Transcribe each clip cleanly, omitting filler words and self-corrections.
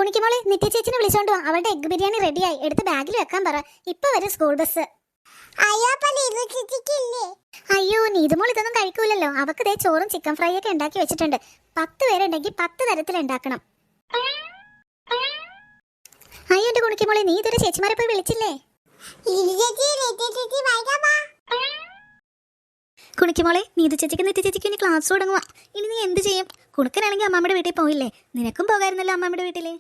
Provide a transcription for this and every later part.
കുണിക്കുമോളെ നിത്യ ചേച്ചിനെ വിളിച്ചോണ്ട് വാ. അവളുടെ എഗ് ബിരിയാണി റെഡിയായി, എടുത്ത് ബാഗിൽ വെക്കാൻ പറ. ഇപ്പൊ വരും സ്കൂൾ ബസ്. അയ്യോ നീതുമോൾ ഇതൊന്നും കഴിക്കൂലല്ലോ. അവക്ക് ദേ ചോറും ചിക്കൻ ഫ്രൈ ഒക്കെ ഉണ്ടാക്കി വെച്ചിട്ടുണ്ട്. 10 പേരുണ്ടെങ്കിൽ 10 തരത്തിൽ ഉണ്ടാക്കണം. അയ്യോ എന്റെ കുണിക്കുമോളെ, നീ ഇതൊരു ചേച്ചിമാരെ പോയി വിളിച്ചില്ലേ? കുണിക്കുമോളെ, നീതു ചേച്ചിക്ക് നിത്യ ചേച്ചിക്ക് ഇനി ക്ലാസ് തുടങ്ങുക. ഇനി നീ എന്ത് ചെയ്യും? കുണുക്കനാണെങ്കിൽ അമ്മാമ്മയുടെ വീട്ടിൽ പോയില്ലേ? നിനക്കും പോകായിരുന്നല്ലോ അമ്മാമ്മയുടെ വീട്ടില്.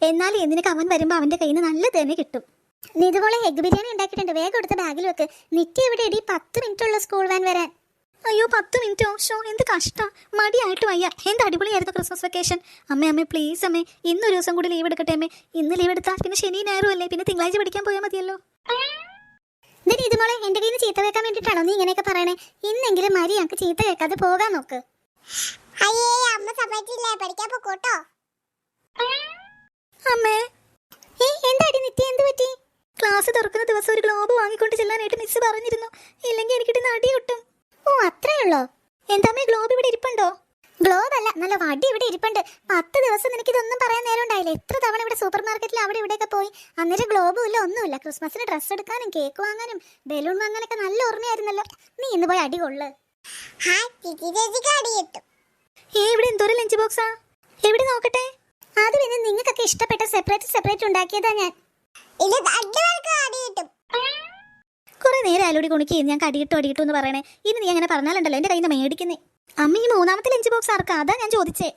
എന്നാലും എന്തിനൊക്കെ അവൻ വരുമ്പോ അവന്റെ കയ്യിൽ നിന്ന് നല്ല തന്നെ കിട്ടും. നീതുമോളെ എഗ് ബിരിയാണി ഉണ്ടാക്കിയിട്ടുണ്ട്, വേഗം എടുത്ത് ബാഗിൽ വെക്ക്. നിത്യ ഇവിടെ എടി 10 മിനിറ്റ് ഉള്ള സ്കൂൾ വാൻ വരാൻ. അയ്യോ 10 മിനിറ്റോ? ഷോ എന്ത് കഷ്ടം, മടിയായിട്ട് വയ്യ. എന്ത് അടിപൊളിയായിരുന്നു ക്രിസ്മസ് വെക്കേഷൻ. അമ്മേ പ്ലീസ് അമ്മേ, ഇന്നൊരു ദിവസം കൂടി ലീവ് എടുക്കട്ടെ അമ്മേ. ഇന്ന് ലീവ് എടുത്താൽ പിന്നെ ശനി ഞായറും അല്ലേ, പിന്നെ തിങ്കളാഴ്ച പഠിക്കാൻ പോയാൽ മതിയല്ലോ. നീതുമോളെ എന്റെ കയ്യിൽ നിന്ന് ചീത്ത കേൾക്കാൻ വേണ്ടിട്ടാണോ നീ ഇങ്ങനെയൊക്കെ പറയണേ? ഇന്നെങ്കിലും മരി ഞങ്ങൾക്ക് ചീത്ത കേൾക്കാതെ പോകാൻ നോക്ക്. അമ്മേ എന്താടി നിത്യ, എന്ത് പറ്റി? ക്ലാസ് തുറക്കുന്ന ദിവസം ഒരു ഗ്ലോബ് വാങ്ങിക്കൊണ്ട് ചെല്ലാനായിട്ട് മിസ് പറഞ്ഞിരുന്നു. ഇല്ലെങ്കിൽ എനിക്കിട്ട് നടി കിട്ടും. ഓ അത്രേ ഉള്ളോ? എന്താമ്മേ ഗ്ലോബ് ഇവിടെ ഇരിപ്പുണ്ടോ? ഗ്ലോബ് അല്ല, നല്ല വടി ഇവിടെ ഇരിപ്പുണ്ട്. 10 ദിവസം എനിക്കിതൊന്നും പറയാൻ നേരം ഉണ്ടായില്ല. എത്ര തവണ ഇവിടെ സൂപ്പർ മാർക്കറ്റിൽ അവിടെ ഇവിടെയൊക്കെ പോയി. അന്നേരം ഗ്ലോബും ഇല്ല, ഒന്നുമില്ല. ക്രിസ്മസിന് ഡ്രസ്സ് എടുക്കാനും കേക്ക് വാങ്ങാനും ബലൂൺ വാങ്ങാനൊക്കെ നല്ല ഓർമ്മയായിരുന്നല്ലോ. നീ ഇന്ന് പോയി അടി കൊള്ളു. ഇവിടെ എന്തോരം ലഞ്ച് ബോക്സാ? എവിടെ നോക്കട്ടെ. അത് പിന്നെ നിങ്ങൾക്കൊക്കെ ഇഷ്ടപ്പെട്ട സെപ്പറേറ്റ് ഉണ്ടാക്കിയതാ ഞാൻ. കുറെ നേരം അലോടി കുണിക്ക് ഞാൻ അടിയിട്ടു എന്ന് പറയണേ. ഇനി നീ അങ്ങനെ പറഞ്ഞാലുണ്ടല്ലോ എന്റെ കയ്യിൽ നിന്ന് മേടിക്കുന്നേ. അമ്മ ഈ 3ാമത്തെ ലഞ്ച് ബോക്സ് ആർക്കാ? അതാ ഞാൻ ചോദിച്ചേ.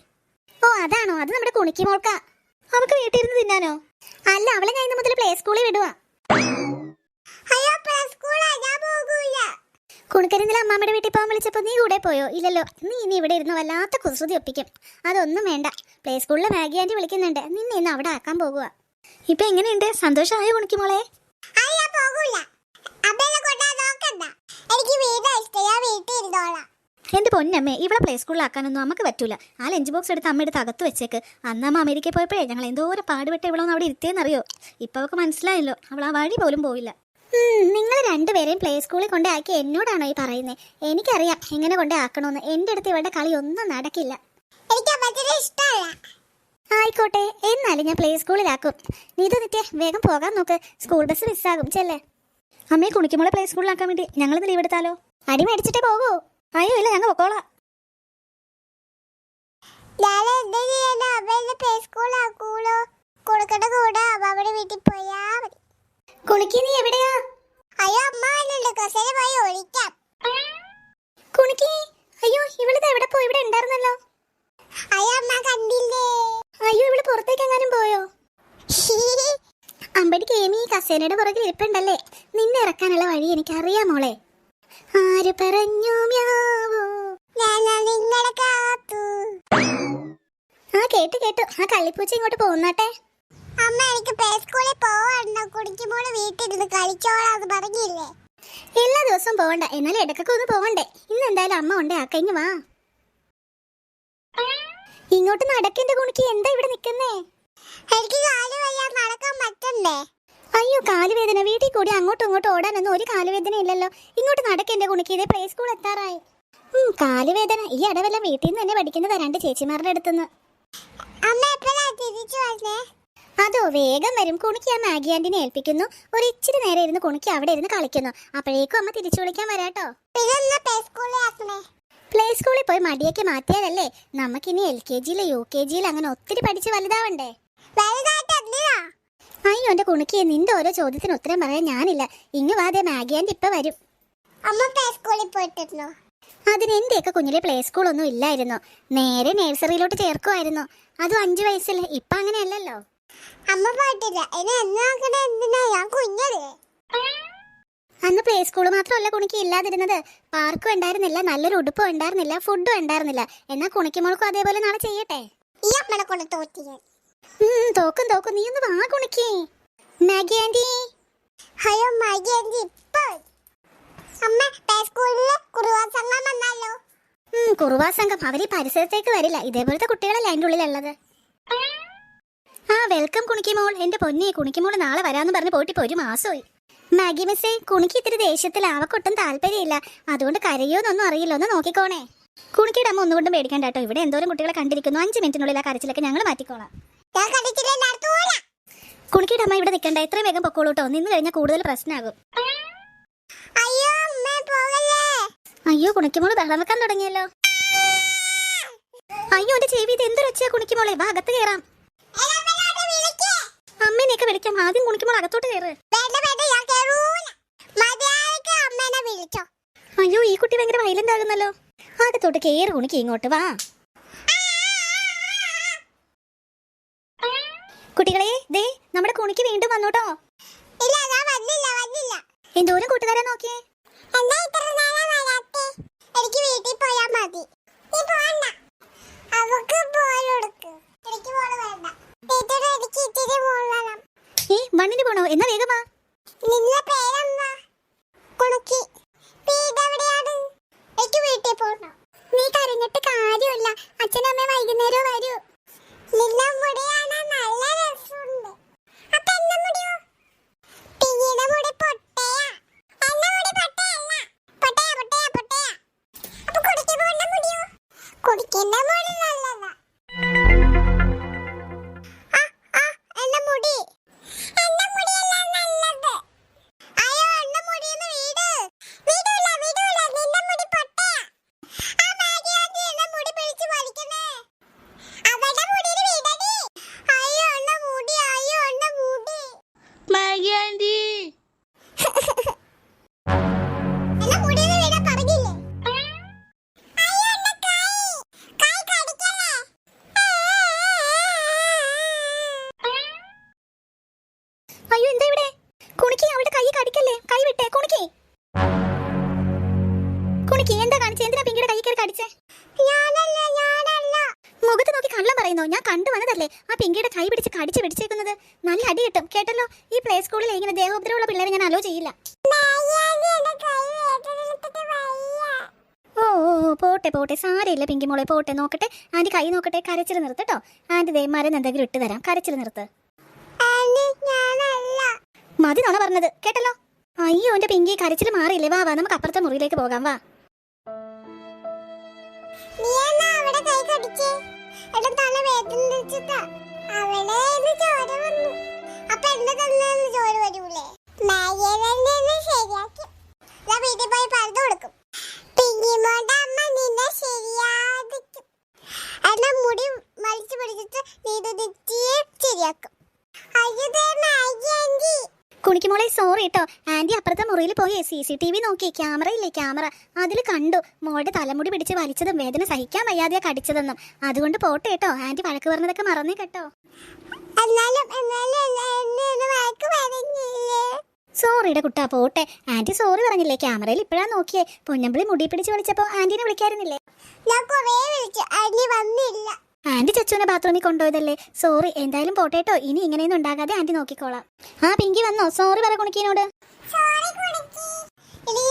ഓ അതാണോ? അത് നമ്മുടെ കുണിക്ക് മോൾക്കാ. അവക്ക് വീട്ടിലിരുന്ന് തിന്നാനോ? അല്ല, അവളെ ഞാൻ ഇന്ന് മുതൽ പ്ലേ സ്കൂളിൽ വിടുവാ. കുണുക്കരിന്നില്ല അമ്മാമ്മയുടെ വീട്ടിൽ പോകാൻ വിളിച്ചപ്പോ നീ കൂടെ പോയോ? ഇല്ലല്ലോ. നീ ഇനി ഇവിടെ ഇരുന്ന് വല്ലാത്ത കുസൃതി ഒപ്പിക്കും. അതൊന്നും വേണ്ട. പ്ലേ സ്കൂളിലെ മാഗി ആന്റി വിളിക്കുന്നുണ്ട്. നിന്നെ ഇന്ന് അവിടെ ആക്കാൻ പോകുക. ഇപ്പൊ എങ്ങനെയുണ്ട്? സന്തോഷമായോ കുണിക്ക് മോളെ? എന്റെ പൊന്നമ്മേ, ഇവിടെ പ്ലേ സ്കൂളിലാക്കാനൊന്നും നമുക്ക് പറ്റൂല. ആ ലഞ്ച് ബോക്സ് എടുത്ത് അമ്മ എടുത്ത് അകത്ത് വെച്ചേക്ക്. അന്ന് അമ്മ അമേരിക്കയിൽ പോയപ്പോഴേ ഞങ്ങൾ എന്തോരം പാടുപെട്ട് ഇവളൊന്നും അവിടെ ഇരുത്തിയെന്നറിയോ? ഇപ്പൊ അവൾക്ക് മനസ്സിലായല്ലോ, അവൾ ആ വഴി പോലും പോയില്ല. നിങ്ങൾ രണ്ടുപേരെയും പ്ലേ സ്കൂളിൽ കൊണ്ടേ ആക്കി എന്നോടാണോ ഈ പറയുന്നത്? എനിക്കറിയാം എങ്ങനെ കൊണ്ടേ ആക്കണോന്ന്. എന്റെ അടുത്ത് ഇവളുടെ കളി ഒന്നും നടക്കില്ല. ആയിക്കോട്ടെ, എന്നാലും ഞാൻ പ്ലേ സ്കൂളിലാക്കും. നീതു നിത്യ വേഗം പോകാൻ നോക്ക്, സ്കൂൾ ബസ് മിസ്സാകും. ചെല്ലേ. അമ്മയെ കുണിക്കുമോളെ പ്ലേ സ്കൂളിലാക്കാൻ വേണ്ടി ഞങ്ങളിന്ന് ലീവ് എടുത്താലോ? അടി മേടിച്ചിട്ടേ പോകൂ. അയ്യോ ഇല്ല, ഞങ്ങൾ പൊക്കോളാം. കുണിക്ക് നീ എവിടെയാ? കുണിക്ക് അയ്യോ ഇവളിത് എവിടെ പോയി? ഇവിടെ ഉണ്ടായിരുന്നല്ലോ. അയ്യോ ഇവള് പുറത്തേക്ക് എങ്ങാനും പോയോ? അമ്പടി കേമി കസേരയുടെ പുറകിൽ ഇരിപ്പുണ്ടല്ലേ. നിന്നെ ഇറക്കാനുള്ള വഴി എനിക്കറിയാം മോളെ. ആര് പറഞ്ഞു മ്യാവോ? ആ കേട്ടു. ആ കള്ളിപ്പൂച്ച ഇങ്ങോട്ട് പോന്നാട്ടെ. അമ്മ എനിക്ക് പ്ലേ സ്കൂളിൽ പോവാണ്ടോ? കുടിക്കുമ്പോൾ വീട്ടിലിരുന്ന് കളിച്ചോളാന്ന് പറഞ്ഞില്ലേ? എല്ലാ ദിവസവും പോവണ്ട, എന്നാലും ഇടക്കൊക്കെ ഒന്ന് പോവണ്ടേ. ഇന്ന് എന്തായാലും അമ്മ ഉണ്ടേ ആക്കഴിഞ്ഞു വാ. ഇങ്ങോട്ട് നടക്കേണ്ട കുണിക്ക്. എന്താ ഇവിടെ നിക്കുന്നേ? എനിക്ക് കാല് വയ്യ, നടക്കാൻ പറ്റണ്ടേ? അയ്യോ കാലുവേദന. വീട്ടിൽ കൂടി അങ്ങോട്ടും ഇങ്ങോട്ടും ഓടാനൊന്നും ഒരു കാലുവേദന ഇല്ലല്ലോ. ഇങ്ങോട്ട് നടക്കേണ്ട കുണിക്ക്. ഇതേ പ്ലേ സ്കൂൾ എത്താറായി. കാലുവേദന ഈ ഇടവെല്ലാം വീട്ടിൽ നിന്ന് തന്നെ പഠിക്കുന്നതാ, 2 ചേച്ചിമാരുടെ അടുത്തുനിന്ന്. അമ്മ എപ്പോഴാ തിരിച്ചു വന്നേ? അതോ വേഗം വരും. കുണിക്ക് ആ മാഗി ആന്റിനെ ഏൽപ്പിക്കുന്നു. ഒരു ഇച്ചിരി നേരം ഇരുന്ന് കുണിക്ക് അവിടെ ഇരുന്ന് കളിക്കുന്നു. അപ്പോഴേക്കും അമ്മ തിരിച്ചു വിളിക്കാൻ വരാട്ടോ. പ്ലേ സ്കൂളിൽ പോയി മടിയൊക്കെ മാറ്റിയാലല്ലേ നമുക്കിനി LKG UKG അങ്ങനെ ഒത്തിരി പഠിച്ച് വലുതാവണ്ടേ? അയ്യോ എന്റെ കുണിക്ക്, നിന്റെ ഓരോ ചോദ്യത്തിന് ഉത്തരം പറയാൻ ഞാനില്ല. ഇങ്ങ് വാതേ മാഗി ആന്റി ഇപ്പൊ വരും. അമ്മ പ്ലേ സ്കൂളിൽ പോയിട്ടിരുന്നോ? അതിന് എന്റെയൊക്കെ കുഞ്ഞിലെ പ്ലേ സ്കൂളൊന്നും ഇല്ലായിരുന്നു. നേരെ നഴ്സറിയിലോട്ട് ചേർക്കുമായിരുന്നു. അതും 5 വയസ്സിൽ. ഇപ്പൊ അങ്ങനെയല്ലല്ലോ. അമ്മ പോയിട്ടില്ല. ഞാൻ കുഞ്ഞല്ലേ. അന്ന് പ്ലേ സ്കൂൾ മാത്രമല്ല കുണിക്ക് ഇല്ലാതിരുന്നത്. പാർക്കും ഉണ്ടായിരുന്നില്ല, നല്ലൊരു ഉടുപ്പും ഉണ്ടായിരുന്നില്ല, ഫുഡും ഉണ്ടായിരുന്നില്ല. എന്നാ കുണിക്കുമോൾക്കും അതേപോലെ നാളെ ചെയ്യട്ടെ. ഈ അമ്മനെ കൊണ്ട് തോറ്റിയ തോക്കും. നീ ഒന്ന് വാ കുണിക്ക്. Maggie aunty. Hello Maggie aunty. ഇപ്പൊ അമ്മ പ്ലേ സ്കൂളിലെ കുറുവാ സംഘം വന്നാലോ? കുറുവാ സംഘം അവര് പരിസരത്തേക്ക് വരില്ല. ഇതേപോലത്തെ കുട്ടികളല്ലേ അതിൻ്റെ ഉള്ളിലുള്ളത്. ആ വെൽക്കം കുണിക്കുമോൾ. എന്റെ പൊന്നെ, കുണിക്കുമോൾ നാളെ വരാന്ന് പറഞ്ഞ് പോയിട്ട് ഇപ്പൊ 1 മാസമായി. മാഗി മിസ്സേ, കുണിക്ക് ഇത്തിരി ദേഷ്യത്തിൽ അവക്കൊട്ടും താല്പര്യമില്ല. അതുകൊണ്ട് കരയോന്നൊന്നും അറിയില്ല. ഒന്ന് നോക്കിക്കോണേ. കുണിക്കിയുടെ അമ്മ ഒന്നുകൊണ്ടും പേടിക്കണ്ട കേട്ടോ. ഇവിടെ എന്തോരം കുട്ടികളെ കണ്ടിരിക്കുന്നു. 5 മിനിറ്റിനുള്ളിൽ ആ കരച്ചിലൊക്കെ ഞങ്ങൾ മാറ്റിക്കോളാം. ഞാൻ കണ്ടിട്ടില്ല, എല്ലായിടത്തും പോരാ. കുണിക്കിയുടെ അമ്മ ഇവിടെ നിൽക്കണ്ട, എത്രയും വേഗം പൊക്കോളൂ കേട്ടോ. നിന്ന് കഴിഞ്ഞാൽ കൂടുതൽ പ്രശ്നമാകും. അയ്യോ അമ്മ പോകല്ലേ. അയ്യോ കുണിക്കുമോള് ബഹളം വെക്കാൻ തുടങ്ങിയല്ലോ. അയ്യോ എന്റെ ചെവി, ഇത് എന്തൊരു ഒച്ചയാ കുണിക്കുമോളെ. വാ അകത്ത് കയറാം. അമ്മേനെയൊക്കെ വിളിക്കാം. ആദ്യം കുണിക്കുമോൾ അകത്തോട്ട് കയറ്. അയ്യോ ഈ കുട്ടി ഭയങ്കര വയലന്റ് ആകുന്നല്ലോ. അകത്തോട്ട് കയറ് കുണിക്ക്. ഇങ്ങോട്ട് വാ. കുട്ടികളെ ദേ നമ്മുടെ കുണിക്ക് വീണ്ടും വന്നോട്ടോ. എന്തോരം കൂട്ടുകാരെ നോക്കിയേ. എനിക്ക് വീട്ടിൽ പോയാ മതി. അവക്ക് ബോൾ കൊടുക്ക്. എനിക്ക് ബോൾ വേണ്ട. ടീച്ചർ എനിക്ക് ഇത്തിരി ബോൾ വേണം. മണ്ണിന് പോണോ? എന്നാ വേഗം വാ. നിന്റെ പേരെന്താ? കുണുക്കി. വീട് എവിടെയാണ്? എനിക്ക് വീട്ടിൽ പോകണം. നീ കരഞ്ഞിട്ട് കാര്യമില്ല. അച്ഛനും അമ്മയും വൈകുന്നേരം വരൂ. നിന്റെ മുടിയാണ് നല്ല രസമുണ്ട്. അപ്പൊ എന്റെ മുടിയോ? ടീയുടെ മുടി പൊട്ടയാ. എന്റെ മുടി പൊട്ടയല്ല. പൊട്ടയാ. അപ്പൊ കുടിക്ക് പോണ്ട മുടിയോ? കുടിക്കുന്ന മുടി നല്ലതാ. എന്റെ മുടി. എന്റെ മുടിയല്ല നല്ലത്. അയ്യോ എന്റെ മുടിന്ന് വീട്. വീടൂല. നിന്റെ മുടി പൊട്ടയാ. ആ ഭാഗ്യവതി എന്റെ മുടി പിടിച്ച് വലിക്കണേ. അവളുടെ മുടിയിൽ വീടടി. അയ്യോ എന്റെ മുടി. മാഗിയാൻറ്റി എന്റെ മുടിയിൽ വീടാ പറഞ്ഞില്ലേ? അയ്യോ എന്റെ കൈ കടിക്കല്ലേ. അയ്യോ എന്താ ഇവിടെ? കുണിക്ക് അവളുടെ കൈ കടിക്കല്ലേ. കൈ വിട്ടേ കുണിക്ക്. കുണിക്ക് എന്താ കാണിച്ചേ? എന്തിനാ പിങ്കിയുടെ കൈ കയറി കടിച്ചേ? ഞാനല്ല. മുഖത്ത് നോക്കി കള്ളം പറയുന്നോ? ഞാൻ കണ്ടു വന്നതല്ലേ ആ പിങ്കിയുടെ കൈ പിടിച്ച് കടിച്ച് പിടിച്ചേക്കുന്നത്. നല്ല അടി കിട്ടും കേട്ടല്ലോ. ഈ പ്ലേ സ്കൂളിൽ ഇങ്ങനെ ദേഹോപദ്രവമുള്ള പിള്ളേരെ ഞാൻ അലോ ചെയ്യില്ല. ഓ പോട്ടെ സാരമില്ല പിങ്കി മോളെ. പോട്ടെ നോക്കട്ടെ. ആന്റി കൈ നോക്കട്ടെ. കരച്ചിൽ നിർത്തട്ടോ. ആന്റി ദേ മരുന്ന് എന്തെങ്കിലും ഇട്ട് തരാം. കരച്ചിൽ നിർത്ത്. മതി നോണ പറഞ്ഞത് കേട്ടല്ലോ. അയ്യോ എന്റെ പിങ്കി കരച്ചിൽ മാറിയില്ലേ. വാ നമുക്ക് അപ്പുറത്തെ മുറിയിലേക്ക് പോകാം. വാ. മുടി വലിച്ചു പിടിച്ചിട്ട് ശരിയാക്കും. കുണിക്കുമോളെ സോറി കേട്ടോ. ആന്റി അപ്പുറത്തെ മുറിയിൽ പോയി CCTV നോക്കി. ക്യാമറ ഇല്ലേ, ക്യാമറ അതിൽ കണ്ടു മോളുടെ തലമുടി പിടിച്ച് വലിച്ചതും വേദന സഹിക്കാൻ വയ്യാതെയാ കടിച്ചതെന്നും. അതുകൊണ്ട് പോട്ടെ കേട്ടോ. ആന്റി വഴക്ക് പറഞ്ഞതൊക്കെ മറന്നേ കേട്ടോ. സോറിയുടെ കുട്ടാ പോട്ടെ. ആന്റി സോറി പറഞ്ഞില്ലേ. ക്യാമറയിൽ ഇപ്പഴാ നോക്കിയേ. പൊന്നമ്പിളി മുടി പിടിച്ച് വിളിച്ചപ്പോ ആന്റിനെ വിളിക്കായിരുന്നില്ലേ? ഞാൻ കുറേ വിളിച്ചു, ആന്റി വന്നില്ല. ആന്റി ചച്ചുവിനെ ബാത്റൂമിൽ കൊണ്ടുപോയതല്ലേ. സോറി. എന്തായാലും പോട്ടേട്ടോ. ഇനി ഇങ്ങനെയൊന്നും ഉണ്ടാകാതെ ആന്റി നോക്കിക്കോളാം. ആ പിങ്കി വന്നോ? സോറി പറ കുണിക്കിനോട്. സോറി കുണിക്കി. ഇനി